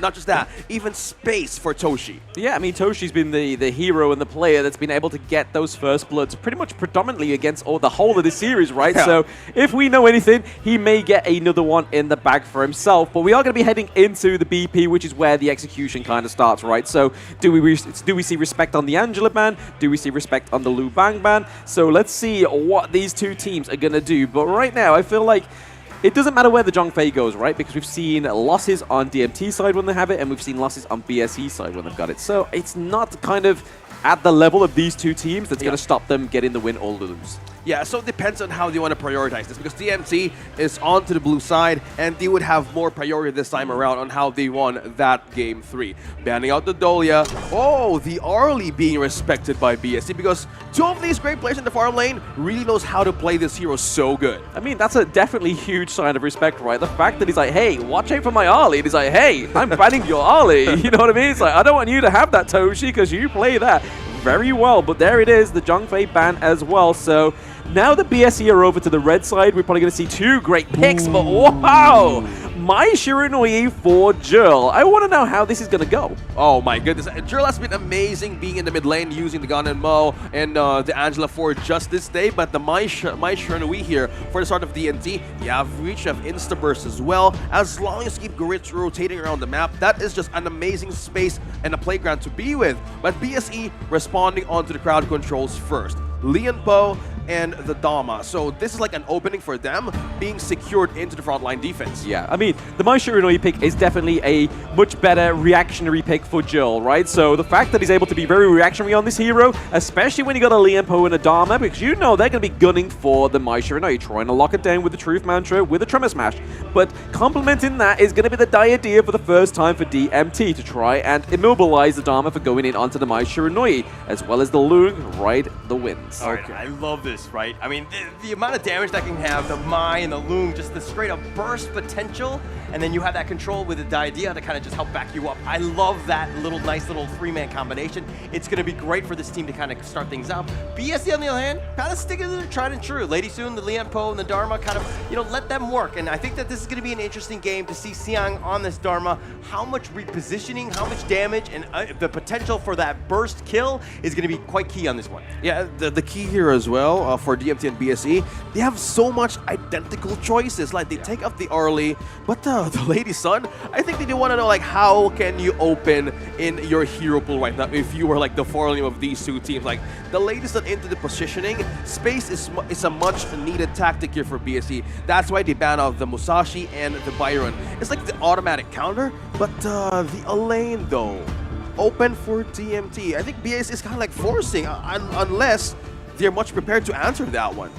Not just that, even space for Toshi. Yeah, I mean, Toshi's been the hero and the player that's been able to get those first bloods pretty much predominantly against the whole of the series, right? Yeah. So if we know anything, he may get another one in the bag for himself. But we are going to be heading into the BP, which is where the execution kind of starts, right? So do we see respect on the Angela ban? Do we see respect on the Lu Bang ban? So let's see what these two teams are going to do. But right now, I feel like it doesn't matter where the Zhongfei goes, right? Because we've seen losses on DMT side when they have it, and we've seen losses on BSE side when they've got it. So it's not kind of at the level of these two teams that's going to stop them getting the win or lose. Yeah, so it depends on how they want to prioritize this, because DMT is on to the blue side, and they would have more priority this time around on how they won that Game 3. Banning out the Dolia. Oh, the Arlie being respected by BSC, because two of these great players in the farm lane really knows how to play this hero so good. I mean, that's a definitely huge sign of respect, right? The fact that he's like, hey, watch out for my Arlie. And he's like, hey, I'm banning your Arlie. You know what I mean? It's like, I don't want you to have that, Toshi, because you play that very well. But there it is, the Zhongfei ban as well. So now the BSE are over to the red side. We're probably going to see two great picks, but wow! My Shiranui for Jurl. I want to know how this is going to go. Oh my goodness. Jurl has been amazing being in the mid lane, using the Gun and Mo and the Angela for just this day, but the My Shiranui here for the start of DNT, you have reach, you have Instaburst as well. As long as you keep Goritsu rotating around the map, that is just an amazing space and a playground to be with. But BSE responding onto the crowd controls first. Leon Po and the Dama. So this is like an opening for them being secured into the frontline defense. Yeah, I mean, the My Shiranui pick is definitely a much better reactionary pick for Jurl, right? So the fact that he's able to be very reactionary on this hero, especially when you got a Leon Po and a Dama, because you know they're going to be gunning for the My Shiranui, trying to lock it down with the Truth Mantra, with a Tremor Smash. But complementing that is going to be the Diadea for the first time for DMT to try and immobilize the Dama for going in onto the My Shiranui, as well as the Lung ride the wins. Okay. I love this, right? I mean, the amount of damage that can have, the Mai and the Loom, just the straight up burst potential, and then you have that control with the Diadea to kind of just help back you up. I love that nice little three-man combination. It's going to be great for this team to kind of start things out. BSC, on the other hand, kind of sticking to their tried and true. Lady Soon, the Leon Po, and the Dharma kind of, let them work. And I think that this is going to be an interesting game to see Siang on this Dharma. How much repositioning, how much damage, and the potential for that burst kill is going to be quite key on this one. Yeah, the key here as well for DMT and BSE, they have so much identical choices. Like, they take up the early, but the Lady Sun, I think they do want to know, like, how can you open in your hero pool right now if you were, like, the foreign of these two teams. Like, the Lady Sun into the positioning, space is a much needed tactic here for BSE. That's why they ban out the Musashi and the Byron. It's like the automatic counter, but the Elaine, though, open for DMT. I think BSE is kind of like forcing, unless they're much prepared to answer that one.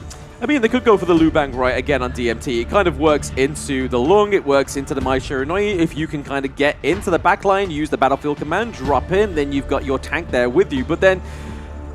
I mean, they could go for the Lu Bang right again on DMT. It kind of works into the Lung, it works into the Mai Shiranui. If you can kind of get into the backline, use the battlefield command, drop in, then you've got your tank there with you. But then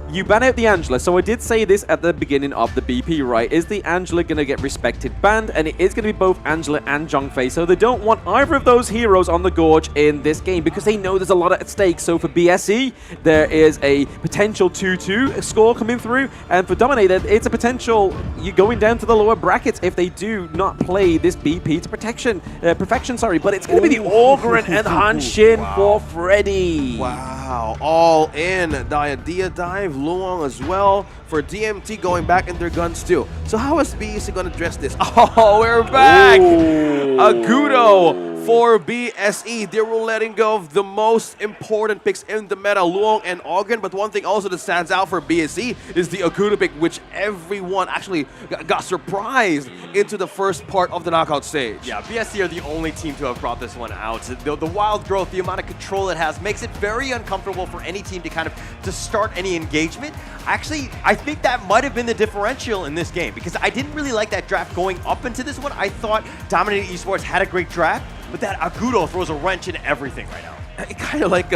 you ban out the Angela. So I did say this at the beginning of the BP, right? Is the Angela going to get respected banned? And it is going to be both Angela and Zhongfei. So they don't want either of those heroes on the Gorge in this game because they know there's a lot at stake. So for BSE, there is a potential 2-2 score coming through. And for Dominator, it's a potential you going down to the lower brackets if they do not play this BP to perfection. But it's going to be the Ogryn and Hanshin for Freddy. Wow, all in. Diadea dive, Luong as well. For DMT going back in their guns too. So how is BSC going to address this? Oh, we're back! Agudo for BSE. They were letting go of the most important picks in the meta, Luong and Ogryn. But one thing also that stands out for BSE is the Agudo pick, which everyone actually got surprised into the first part of the knockout stage. Yeah, BSE are the only team to have brought this one out. The wild growth, the amount of control it has, makes it very uncomfortable for any team to start any engagement. Actually, I think that might have been the differential in this game because I didn't really like that draft going up into this one. I thought Dominator Esports had a great draft, but that Agudo throws a wrench in everything right now. Kind of like,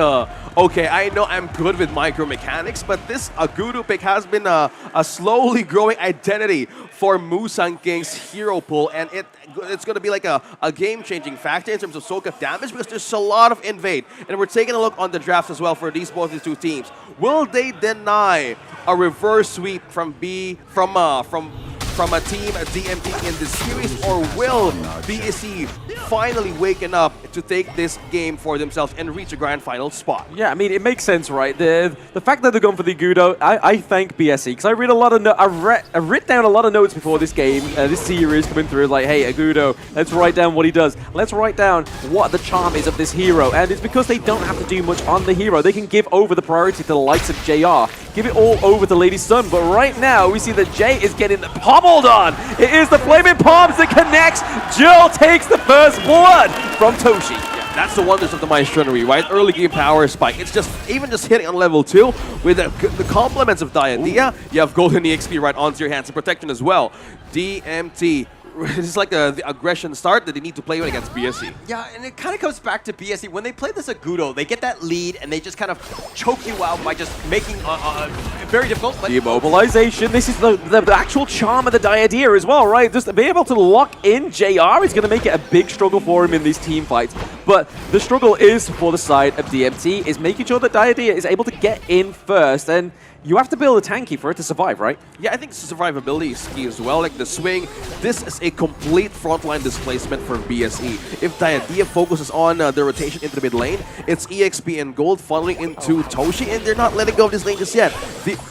okay, I know I'm good with micro mechanics, but this Agudo pick has been a slowly growing identity for Musang King's hero pool, and it's going to be like a game-changing factor in terms of soak up damage because there's a lot of invade. And we're taking a look on the draft as well for both these two teams. Will they deny a reverse sweep from from a team DMT in this series, or will BSE finally waken up to take this game for themselves and reach a grand final spot? Yeah, I mean, it makes sense, right? The fact that they're going for the Gudo, I thank BSE, because I read a lot of I've written down a lot of notes before this game, this series coming through, like, hey, Agudo, let's write down what he does. Let's write down what the charm is of this hero. And it's because they don't have to do much on the hero. They can give over the priority to the likes of JR. Give it all over to Lady Sun. But right now, we see that Jay is getting pommeled on. It is the Flaming Palms that connects. Jill takes the first blood from Toshi. That's the wonders of the Maestro, right? Early game power spike. It's just even just hitting on level 2 with the complements of Diadea. You have golden EXP right onto your hands and protection as well. DMT. This is like the aggression start that they need to play with against BSE. Yeah, and it kind of comes back to BSE. When they play this Agudo, they get that lead and they just kind of choke you out by just making very difficult. But Demobilization. This is the actual charm of the Diadea as well, right? Just to be able to lock in JR is going to make it a big struggle for him in these team fights. But the struggle is for the side of DMT, is making sure that Diadea is able to get in first. And you have to build a tanky for it to survive, right? Yeah, I think survivability is key as well. Like the swing, this is a complete frontline displacement for BSE. If Diadea focuses on the rotation into the mid lane, it's EXP and gold funneling into Toshi, and they're not letting go of this lane just yet.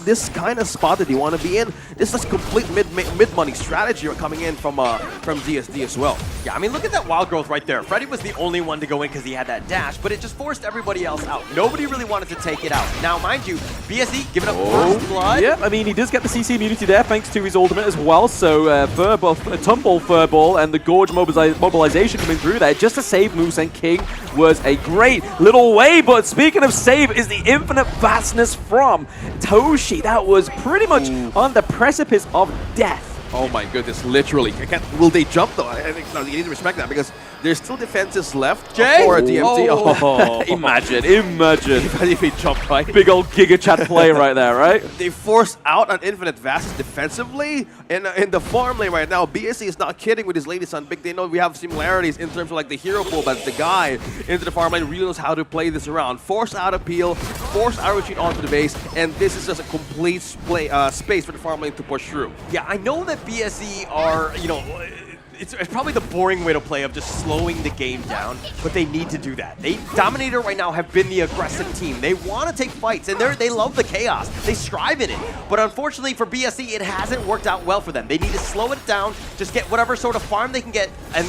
This kind of spot that they want to be in, this is complete mid-money strategy coming in from DSD as well. Yeah, I mean, look at that wild growth right there. Freddy was the only one to go in because he had that dash, but it just forced everybody else out. Nobody really wanted to take it out. Now, mind you, BSE giving up first blood. Yeah, I mean, he does get the CC immunity there thanks to his ultimate as well. So Tumble Furball and the Gorge mobilization coming through there just to save Musen King was a great little way. But speaking of save, is the infinite vastness from Toshi. That was pretty much on the precipice of death. Oh my goodness, literally. Will they jump though? I think no, you need to respect that because there's still defenses left for a DMT. Oh. Imagine. If he jumped, right? Big old Giga Chat play right there, right? They force out an Infinite Vast defensively in the farm lane right now. BSE is not kidding with his Lady Sun pick. They know we have similarities in terms of like the hero pool, but the guy into the farm lane really knows how to play this around. Force out a peel, force out a retreat onto the base, and this is just a complete space for the farm lane to push through. Yeah, I know that BSE are, you know, it's probably the boring way to play of just slowing the game down, but they need to do that. Dominator right now have been the aggressive team. They want to take fights, and they love the chaos. They strive in it. But unfortunately for BSE, it hasn't worked out well for them. They need to slow it down, just get whatever sort of farm they can get, and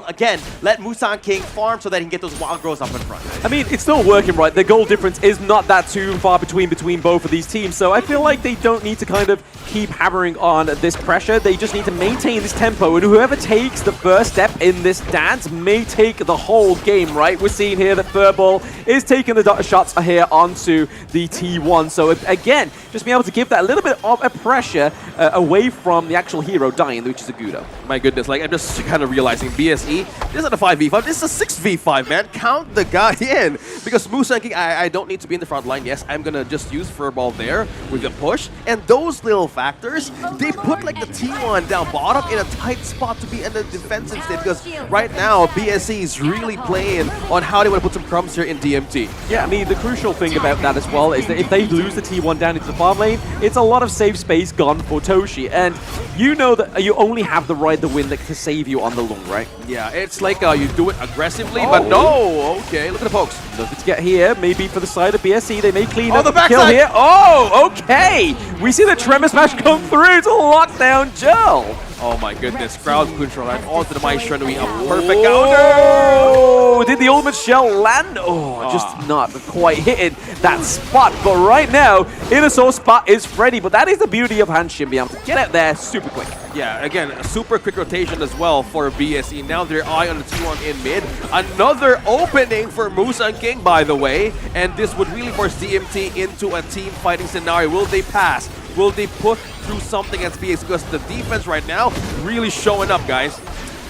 again, let Musan King farm so that he can get those wild growths up in front. I mean, it's still working, right? The goal difference is not that too far between both of these teams, so I feel like they don't need to kind of keep hammering on this pressure. They just need to maintain this tempo, and whoever takes the first step in this dance may take the whole game, right? We're seeing here that Furball is taking the shots here onto the T1. So again, just being able to give that a little bit of a pressure away from the actual hero dying, which is Agudo. My goodness, like I'm just kind of realizing BSE, this isn't a 5v5, this is a 6v5, man. Count the guy in. Because Musan King, I don't need to be in the front line. Yes, I'm gonna just use Furball there with the push. And those little factors, they put like the T1 down bottom in a tight spot to be in the defensive state, because right now BSE is really playing on how they want to put some crumbs here in DMT. Yeah, I mean, the crucial thing about that as well is that if they lose the T1 down into the farm lane, it's a lot of safe space gone for Toshi, and you know that you only have the ride the win to save you on the long, right? Yeah, it's like you do it aggressively, but no! Okay, look at the pokes. Nothing to get here, maybe for the side of BSE, they may clean up the the kill backside. here. Oh, okay! We see the Tremor Smash come through to lock down Jill. Oh my goodness, crowd control right onto the Maestro, a perfect counter! Oh, did the ultimate shell land? Oh, just not quite hitting that spot. But right now, in a sore spot is Freddy. But that is the beauty of Hanshin, being able to get out there super quick. Yeah, again, a super quick rotation as well for BSE. Now their eye on the T1 in mid. Another opening for Musan King, by the way. And this would really force DMT into a team fighting scenario. Will they pass? Will they put through something against BSE? Because the defense right now really showing up, guys.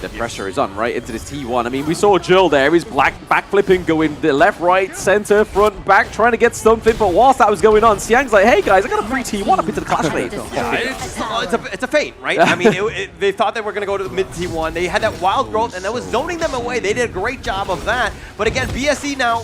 The pressure is on right into this T1. I mean, we saw Jill there. He's backflipping, going the left, right, center, front, back, trying to get something. But whilst that was going on, Xiang's like, hey guys, I got a free T1 up into the clash lane. Yeah, it's a feint, right? I mean, they thought they were going to go to the mid T1. They had that wild growth, and that was zoning them away. They did a great job of that. But again, BSE now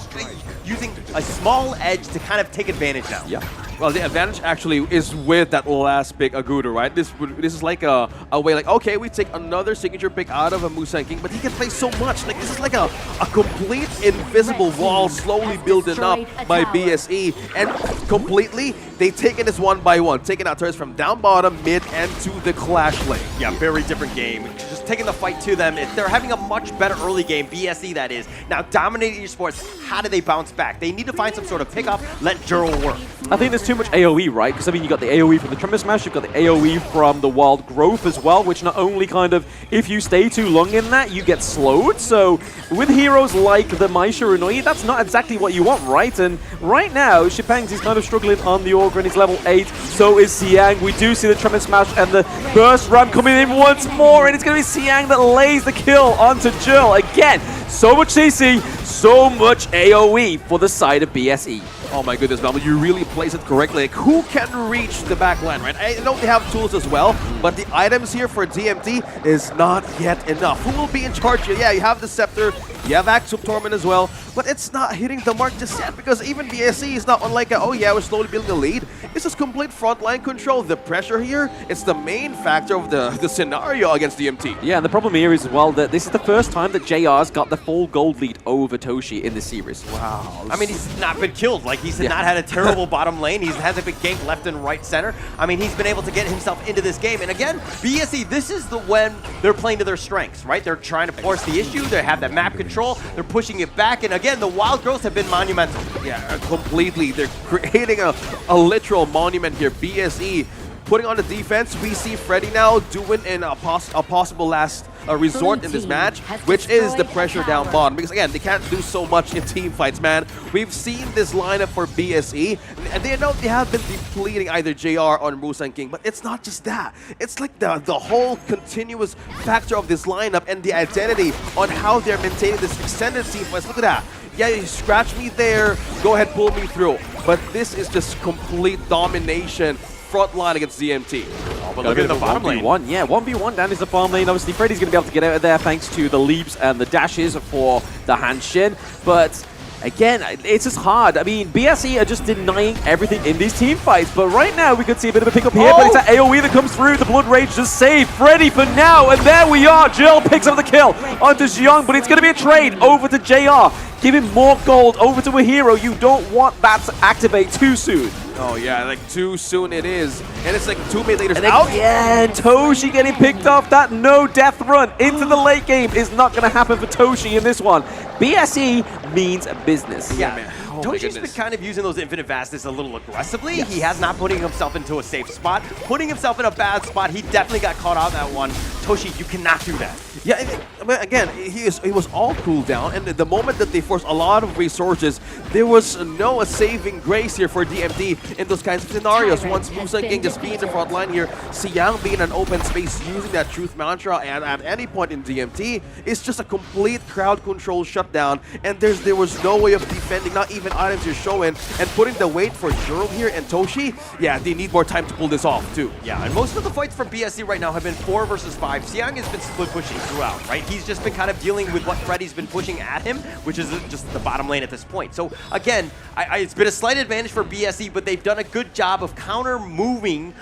using a small edge to kind of take advantage now. Yeah. Well, the advantage actually is with that last pick, Agudo, right? This is like a way like, okay, we take another signature pick out of a Musang King, but he can play so much. Like, this is like a complete invisible wall slowly building up by BSE. And completely, they taken this one by one, taking out turrets from down bottom, mid, and to the clash lane. Yeah, very different game. Just taking the fight to them. They're having a much better early game, BSE that is. Now, dominating Esports, how do they bounce back? They need to find some sort of pickup, let Juro work. I think there's too much AoE, right? Because, I mean, you got the AoE from the Tremor Smash, you've got the AoE from the Wild Growth as well, which not only kind of, if you stay too long in that, you get slowed. So, with heroes like the SHREW, that's not exactly what you want, right? And right now, Shipangs is kind of struggling on the Ogre, and he's level 8. So is Xiang. We do see the Tremor Smash and the Burst Ram coming in once more, and it's going to be Xiang that lays the kill onto Jill. Again, so much CC, so much AoE for the side of BSE. Oh my goodness, Malmo, you really place it correctly. Like, who can reach the back line, right? I know they have tools as well, but the items here for DMT is not yet enough. Who will be in charge here? Yeah, you have the Scepter, you have Axe of Torment as well, but it's not hitting the mark just yet because even BSE is not unlike oh yeah, we're slowly building a lead. It's just complete frontline control. The pressure here, it's the main factor of the scenario against DMT. Yeah, and the problem here is as well that this is the first time that JR's got the full gold lead over Toshi in this series. Wow. I mean, he's not been killed. Like, he's not had a terrible bottom lane. He hasn't been ganked left and right center. I mean, he's been able to get himself into this game. And again, BSE, this is when they're playing to their strengths, right? They're trying to force the issue. They have that map control. They're pushing it back. And again, the Wild Growths have been monumental. Yeah, completely. They're creating a literal monument here. BSE putting on the defense. We see Freddy now doing a possible last resort in this match, which is the pressure down bottom. Because again, they can't do so much in team fights, man. We've seen this lineup for BSE, and they know they have been depleting either JR or Musang King, but it's not just that. It's like the whole continuous factor of this lineup and the identity on how they're maintaining this extended team fights. Look at that. Yeah, you scratch me there, go ahead, pull me through. But this is just complete domination front line against DMT. Oh, but look at the bottom lane. 1v1, yeah, 1v1 down is the farm lane. Obviously, Freddy's going to be able to get out of there thanks to the leaps and the dashes for the Hanshin. But again, it's just hard. I mean, BSE are just denying everything in these team fights. But right now, we could see a bit of a pickup here. But it's that AoE that comes through. The Blood Rage just saved Freddy for now. And there we are. Jill picks up the kill onto Xiong. But it's going to be a trade over to JR. Give him more gold over to a hero. You don't want that to activate too soon. Oh yeah, like too soon it is. And it's like 2 minutes later. And again, Toshi getting picked off. That no death run into the late game is not going to happen for Toshi in this one. BSE means business. Yeah, man. Oh Toshi's been kind of using those infinite fastness a little aggressively. Yes. He has not putting himself into a safe spot. Putting himself in a bad spot. He definitely got caught out that one. Toshi, you cannot do that. Yeah, but again, he was all cooled down, and the moment that they forced a lot of resources, there was no saving grace here for DMT in those kinds of scenarios. Once Musang King just being in the front line here, Xiang being in an open space using that truth mantra, and at any point in DMT, it's just a complete crowd control shutdown, and there was no way of defending, not even items you're showing, and putting the weight for Juro here and Toshi, yeah, they need more time to pull this off too. Yeah, and most of the fights from BSE right now have been 4 versus 5. Xiang has been split pushing throughout, right? He's just been kind of dealing with what Freddy's been pushing at him, which is just the bottom lane at this point. So again, it's been a slight advantage for BSE, but they've done a good job of counter-moving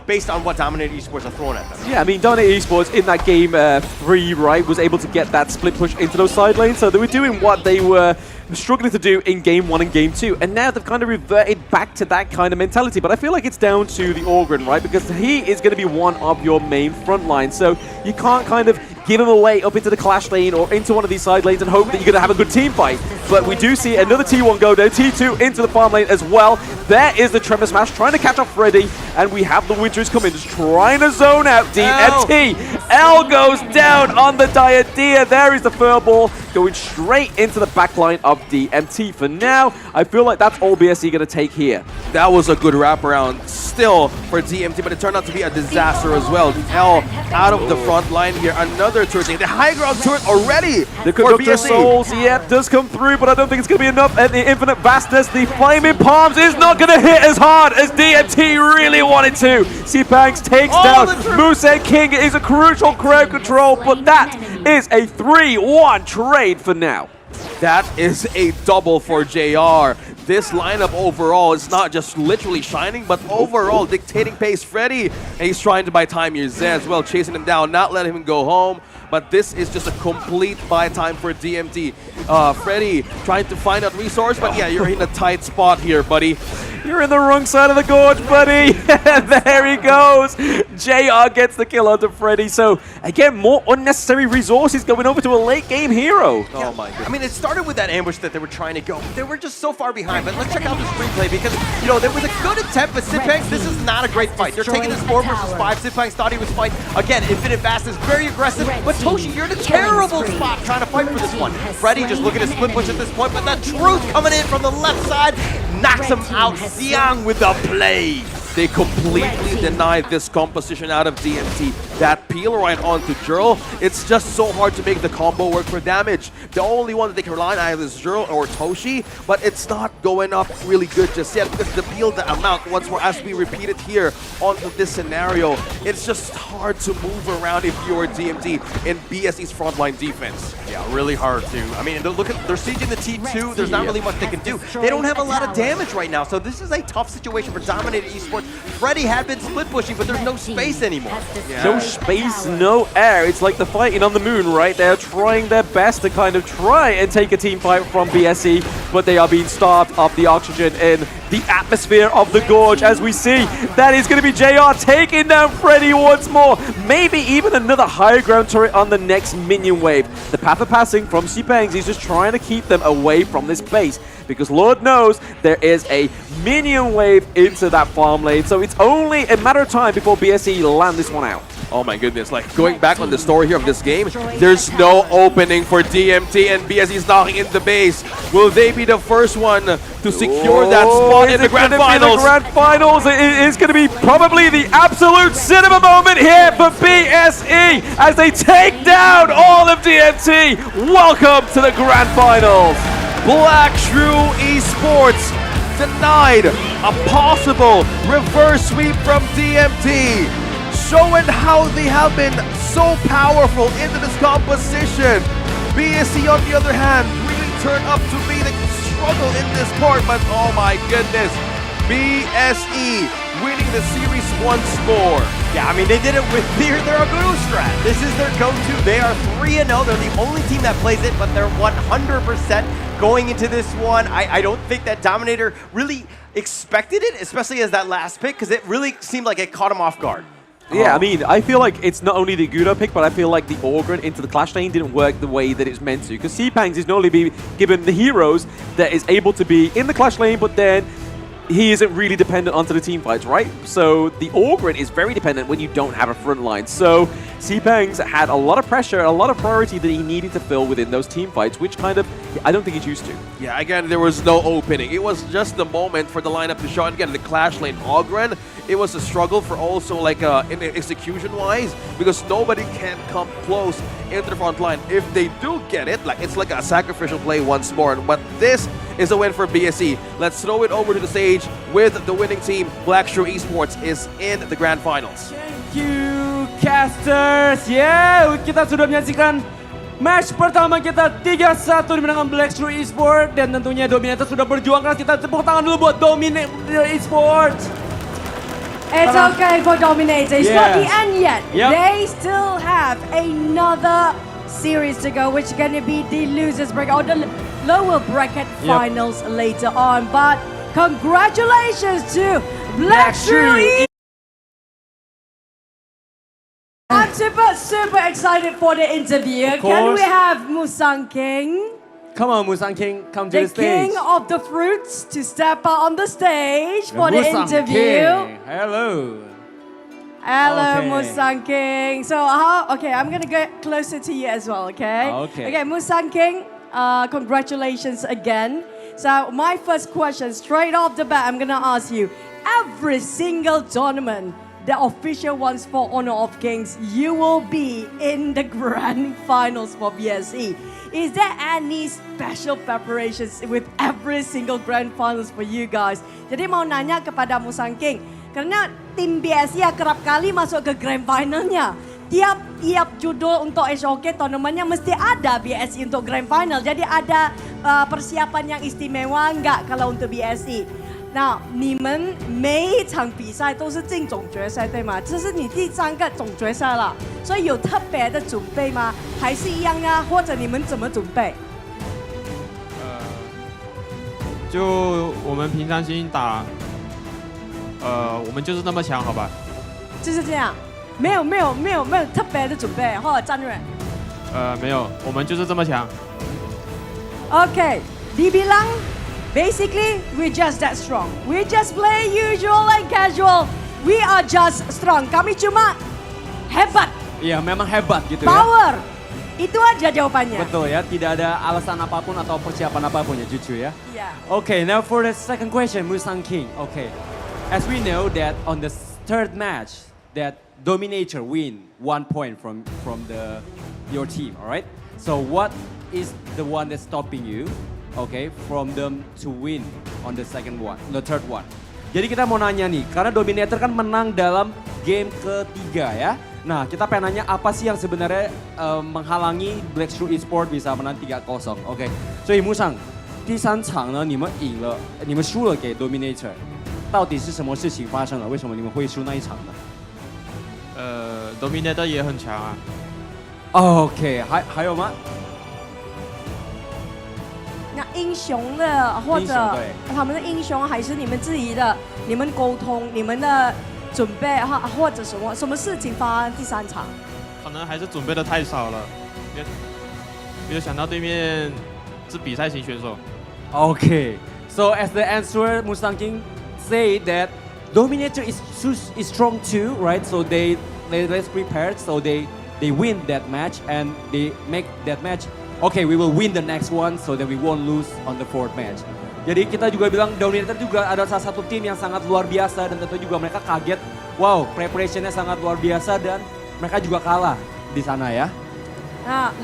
based on what Dominator Esports have thrown at them. Yeah, I mean, Dominator Esports in that game 3, right, was able to get that split push into those side lanes, so they were doing what they were struggling to do in game 1 and game 2, and now they've kind of reverted back to that kind of mentality. But I feel like it's down to the Orgrin, right, because he is going to be one of your main front lines, so you can't kind of give him away up into the clash lane or into one of these side lanes and hope that you're going to have a good team fight. But we do see another T1 go down, T2 into the farm lane as well. There is the Tremor Smash trying to catch off Freddy, and we have the Winters coming, just trying to zone out DMT. L goes down on the Diadea. There is the Furball going straight into the backline of DMT. For now, I feel like that's all BSE going to take here. That was a good wraparound still for DMT, but it turned out to be a disaster as well. L out of the front line here. Another turret. The high ground turret already the for Conductor BSE. Souls, yep, does come through, but I don't think it's going to be enough. And the Infinite Vastness, the Flaming Palms is not going to hit as hard as DMT really wanted to. Sipangs takes down Musang King. It is a crucial crowd control, but that is a 3-1 trade for now. That is a double for JR. this lineup overall is not just literally shining, but overall dictating pace. Freddy, and he's trying to buy time here. Zed as well, chasing him down, not letting him go home. But this is just a complete buy time for DMT. Freddy trying to find out resource, but yeah, you're in a tight spot here, buddy. You're in the wrong side of the gorge, buddy. There he goes. JR gets the kill onto Freddy. So, again, more unnecessary resources going over to a late game hero. Oh my goodness. I mean, it started with that ambush that they were trying to go. They were just so far behind. But let's check out this replay because, you know, there was a good attempt, but Sipang's, this is not a great fight. They're taking this 4 versus 5. Sipang's thought he was fighting. Again, Infinite Fast is very aggressive, but Toshi, you're in a terrible spot trying to fight for this one. Freddy just looking at split push at this point, but that Truth coming in from the left side knocks him out. Xiang with the play. They completely denied this composition out of DMT. That peel right onto Jurl, it's just so hard to make the combo work for damage. The only one that they can rely on either is Jurl or Toshi, but it's not going up really good just yet because the peel, the amount, once more as we repeat it here onto this scenario, it's just hard to move around if you're DMT in BSE's frontline defense. Yeah, really hard to. I mean, they're sieging the T2. There's not really much they can do. They don't have a lot of damage right now, so this is a tough situation for Dominator Esports. Freddy had been split pushing, but there's no space anymore. No space, no air. It's like the fighting on the moon, right? They're trying their best to kind of try and take a team fight from BSE, but they are being starved of the oxygen in the atmosphere of the gorge. As we see, that is going to be JR taking down Freddy once more. Maybe even another higher ground turret on the next minion wave. The path of passing from Sipangs is just trying to keep them away from this base, because Lord knows there is a minion wave into that farm lane. So it's only a matter of time before BSE land this one out. Oh my goodness, like going back on the story here of this game, there's no opening for DMT and BSE's knocking in the base. Will they be the first one to secure that spot in the Grand Finals? The Grand Finals is going to be probably the absolute cinema moment here for BSE as they take down all of DMT. Welcome to the Grand Finals. SHREW Esports denied a possible reverse sweep from DMT, showing how they have been so powerful into this composition. BSE, on the other hand, really turned up to be the struggle in this part, but oh my goodness, BSE winning the series once more. Yeah, I mean, they did it with their Aguro strat. This is their go-to. They are 3-0. They're the only team that plays it, but they're 100% going into this one. I don't think that Dominator really expected it, especially as that last pick, because it really seemed like it caught him off guard. Yeah, I mean, I feel like it's not only the Gudo pick, but I feel like the Orgren into the Clash lane didn't work the way that it's meant to. Because Sipangs is not only be given the heroes that is able to be in the Clash lane, but then he isn't really dependent onto the team fights, right? So the Orgren is very dependent when you don't have a front line. So Sipangs had a lot of pressure, a lot of priority that he needed to fill within those team fights, which kind of, I don't think he's used to. Yeah, again, there was no opening. It was just the moment for the lineup to show. And again, the Clash lane Orgren, it was a struggle for also like in execution-wise, because nobody can come close into the front line. If they do get it, like it's like a sacrificial play once more. But this is a win for BSE. Let's throw it over to the stage with the winning team. SHREW Esports is in the Grand Finals. Thank you, casters. Yeah, kita sudah menyaksikan match pertama kita 3-1 dimenangkan SHREW Esports, dan tentunya Dominator sudah berjuang keras. Kita tepuk tangan dulu buat Dominator Esports. It's okay for Dominator. It's not the end yet. Yep. They still have another series to go, which is going to be the losers bracket or the lower bracket finals later on. But congratulations to SHREW. I'm super excited for the interview. Can we have Musang King, Come on, Musang King, come to the the stage. king of the fruits, to step out on the stage for the Musang interview? King. Hello. Hello, Okay. Musang King. So, okay, I'm gonna get closer to you as well, okay? Okay. Okay, Musang King, congratulations again. So, my first question, straight off the bat, I'm gonna ask you, every single tournament, the official ones for Honor of Kings, you will be in the Grand Finals for BSE. Is there any special preparations with every single Grand Finals for you guys? Jadi mau nanya kepada Musang King, karena tim BSE kerap kali masuk ke Grand Finalnya. Tiap judul untuk SOK tournamentnya mesti ada BSE untuk Grand Final. Jadi ada persiapan yang istimewa nggak kalau untuk BSE？那你们每一场比赛都是进总决赛，对吗？这是你第3个总决赛了，所以有特别的准备吗？还是一样啊？或者你们怎么准备？就我们平常心打，我们就是那么强，好吧？就是这样，没有特别的准备或者战略。没有，我们就是这么强。Okay, dibilang basically we're just that strong. We just play usual and casual. We are just strong. Kami cuma hebat, Iya, memang hebat gitu ya. power. Itu aja jawabannya. Betul ya, tidak ada alasan apapun atau persiapan apapun ya, jujur ya. Yeah. Okay, now for the second question, Musang King. Okay, as we know that on the third match, that Dominator win 1 point from your team, all right? So what is the one that's stopping you, okay, from them to win on the third one? Jadi kita mau nanya nih, karena Dominator kan menang dalam game ketiga ya. Nah, kita pengen nanya apa sih yang sebenarnya menghalangi Black SHREW Esports bisa menang 3-0 ？OK， 所以木上第3场呢，你们输了给 Dominator， 到底是什么事情发生了？为什么你们会输那一场呢？Dominator 也很强啊。OK， 还有吗？那英雄的或者英雄对他们的英雄，还是你们自己的？你们沟通，你们的准备或者什么事情发生第3场？可能还是准备的太少了，没有想到对面是比赛型选手。Okay, so as the answer, Musang King say that Dominator is strong too, right? So they less prepared, so they win that match and they make that match. Okay, we will win the next one, so that we won't lose on the 4th match. Jadi kita juga bilang Dominator juga ada salah satu tim yang sangat luar biasa dan tentu juga mereka kaget. Wow, preparationnya sangat luar biasa dan mereka juga kalah di sana ya.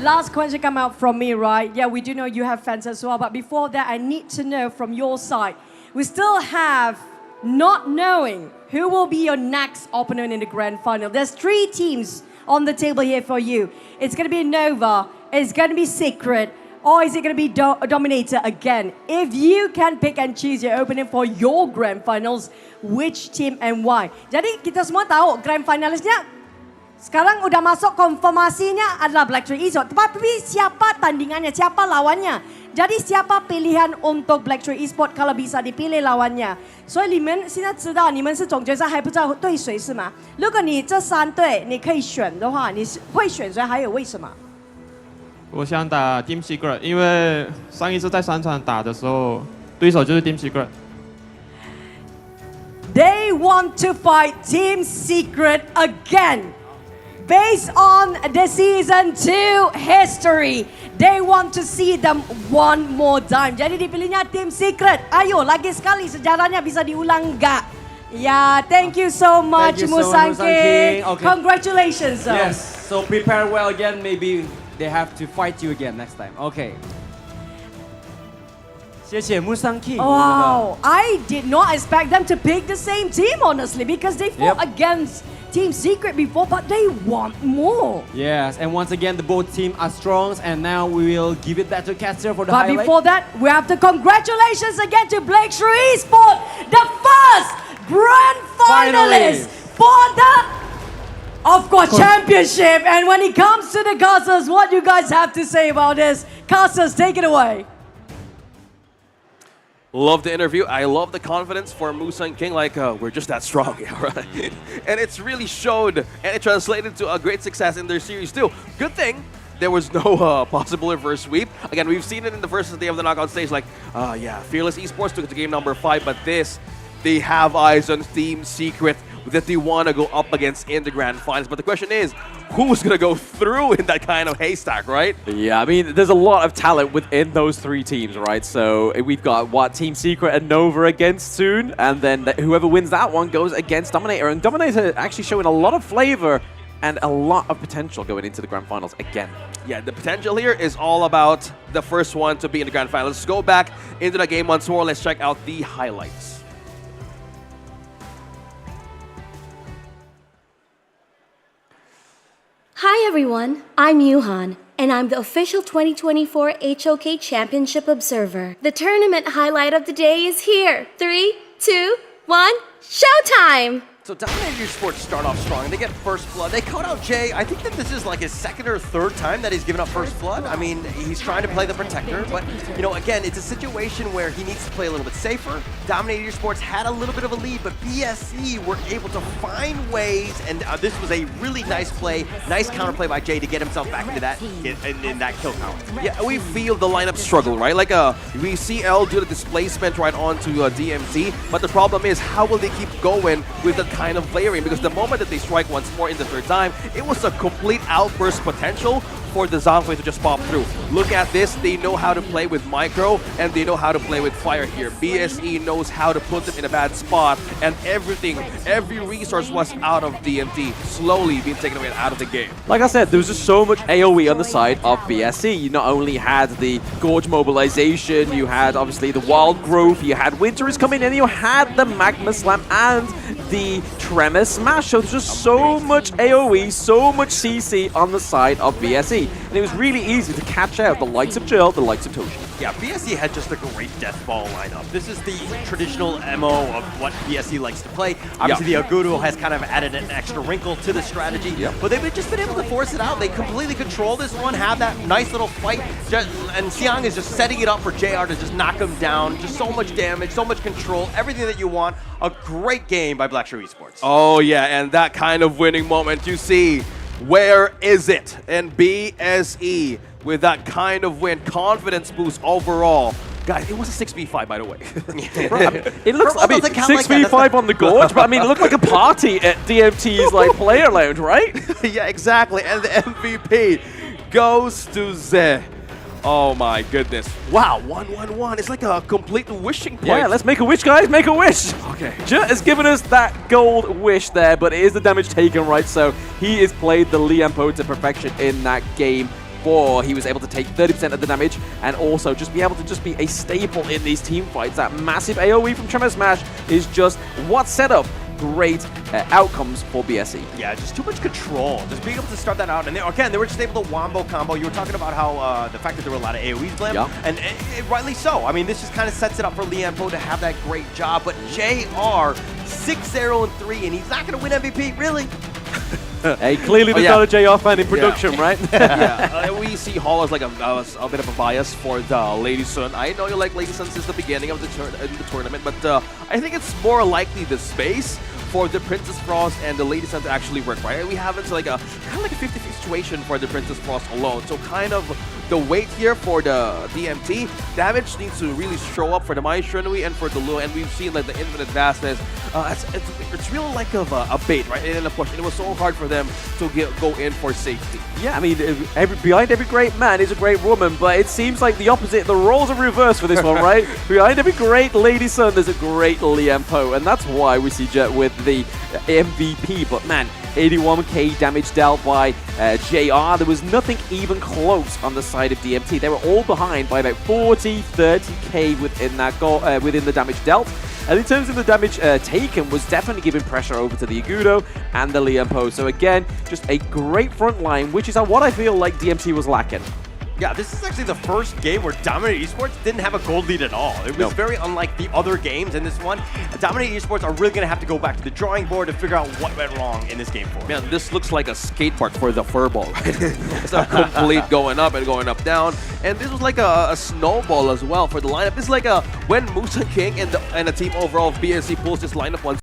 Last question come out from me, right? Yeah, we do know you have fans as well, but before that, I need to know from your side. We still have not knowing who will be your next opponent in the grand final. There's 3 teams on the table here for you. It's going to be Nova, it's going to be Secret, or is it going to be Dominator again? If you can pick and choose your opponent for your grand finals, which team and why? Jadi kita semua tahu grand finalisnya sekarang udah masuk konfirmasinya adalah Black SHREW Esports. Tapi siapa tandingannya, siapa lawannya? Jadi siapa pilihan untuk Black SHREW Esports kalau bisa dipilih lawannya？所以你们现在知道你们是总决赛还不知道对谁是吗？如果你这3队你可以选的话，你是会选谁？还有为什么？我想打 Team Secret， 因为上一次在3场打的时候，对手就是 Team Secret。They want to fight Team Secret again. Based on the season 2 history, they want to see them one more time. Jadi dipilihnya Team Secret. Ayo, lagi sekali sejarahnya bisa diulang nggak? Yeah, thank you so much, Thank you so much, Musang King. Okay. Congratulations. Yes, so prepare well again. Maybe they have to fight you again next time. Okay. 谢谢 Musang King. Wow, I did not expect them to pick the same team, honestly, because they fought against Team Secret before, but they want more. Yes, and once again, the both teams are strong, and now we will give it back to Caster for the But highlight. before that, we have to congratulations again to Black SHREW Esports, the first grand finalist for the, of course, championship. And when it comes to the Casters, what do you guys have to say about this? Casters, take it away. Love the interview. I love the confidence for Musang King. Like, we're just that strong, yeah, right? And it's really showed, and it translated to a great success in their series too. Good thing there was no possible reverse sweep. Again, we've seen it in the first day of the knockout stage. Like, yeah, Fearless Esports took it to game number 5, but this, they have eyes on Team Secret that they want to go up against in the grand finals. But the question is, who's going to go through in that kind of haystack, right? Yeah, I mean, there's a lot of talent within those 3 teams, right? So we've got, what, Team Secret and Nova against soon, and then whoever wins that one goes against Dominator. And Dominator actually showing a lot of flavor and a lot of potential going into the grand finals again. Yeah, the potential here is all about the first one to be in the grand finals. Let's go back into the game once more. Let's check out the highlights. Hi everyone, I'm Yuhan, and I'm the official 2024 HOK Championship Observer. The tournament highlight of the day is here. 3, 2, 1, showtime! So Dominator Esports start off strong. They get first blood. They caught out Jay. I think that this is like his second or third time that he's given up first blood. I mean, he's trying to play the protector, but you know, again, it's a situation where he needs to play a little bit safer. Dominator Esports had a little bit of a lead, but BSE were able to find ways, and this was a really nice play, nice counterplay by Jay to get himself back into that in that kill count. Yeah, we feel the lineup struggle, right? Like we see L do the displacement right onto DMT, but the problem is how will they keep going with the kind of layering? Because the moment that they strike once more in the third time, it was a complete outburst potential for the Zhonghui to just pop through. Look at this, they know how to play with micro and they know how to play with fire here. BSE knows how to put them in a bad spot, and every resource was out of DMT, slowly being taken away out of the game. Like I said, there was just so much AoE on the side of BSE. You not only had the Gorge mobilization, you had obviously the Wild Growth, you had Winter is coming in, you had the Magma Slam and the Tremor Smash. So there's just so much AoE, so much CC on the side of BSE. And it was really easy to catch out the likes of Jill, the likes of Toshi. Yeah, BSE had just a great death ball lineup. This is the traditional MO of what BSE likes to play. Obviously, the Aguro has kind of added an extra wrinkle to the strategy, but they've just been able to force it out. They completely control this one, have that nice little fight, and Xiang is just setting it up for JR to just knock him down. Just so much damage, so much control, everything that you want. A great game by SHREW Esports. Oh yeah, and that kind of winning moment, you see, where is it? And BSE with that kind of win, confidence boost overall. Guys, it was a 6v5, by the way. It looks, I mean, 6v5 on the Gorge, but I mean, it looked like a party at DMT's like player lounge, right? Yeah, exactly. And the MVP goes to Ze. Oh my goodness. Wow, 1-1-1. It's like a complete wishing point. Yeah, let's make a wish, guys. Make a wish. Okay. Jut has given us that gold wish there, but it is the damage taken, right? So he has played the Liampo to perfection in that game. He was able to take 30% of the damage and also just be able to just be a staple in these team fights. That massive AoE from Tremor Smash is just what set up great outcomes for BSE. Yeah, just too much control. Just being able to start that out. And they were just able to wombo combo. You were talking about how the fact that there were a lot of AoEs, Blim, and rightly so. I mean, this just kind of sets it up for Liampo to have that great job. But JR, 6-0-3, and he's not going to win MVP, really. Hey, clearly there's not a JR fan in production, right? Yeah, we see Hall as like a bit of a bias for the Lady Sun. I know you like Lady Sun since the beginning of the tournament, but I think it's more likely the space for the Princess Frost and the Lady Sun to actually work, right? We have it's like a kind of like a 50-50 situation for the Princess Frost alone. So kind of the weight here for the DMT, damage needs to really show up for the Mai Shrinui and for the Lu, and we've seen like the Infinite Vastness. It's really like a bait, right? And a push. And it was so hard for them to go in for safety. Yeah, I mean, behind every great man is a great woman, but it seems like the opposite. The roles are reversed for this one, right? Behind every great Lady Sun, there's a great Liampo, and that's why we see Jet with the MVP. But man, 81k damage dealt by JR. There was nothing even close on the side of DMT. They were all behind by about 40, 30k within that goal, within the damage dealt. And in terms of the damage taken, was definitely giving pressure over to the Aguro and the Liampo. So again, just a great front line, which is what I feel like DMT was lacking. Yeah, this is actually the first game where Dominator Esports didn't have a gold lead at all. It was very unlike the other games in this one. Dominator Esports are really going to have to go back to the drawing board to figure out what went wrong in this game for them. Man, this looks like a skate park for the furball, right? It's a complete going up and going up, down. And this was like a snowball as well for the lineup. This is like when Musa King and the team overall of BSE pulls this lineup once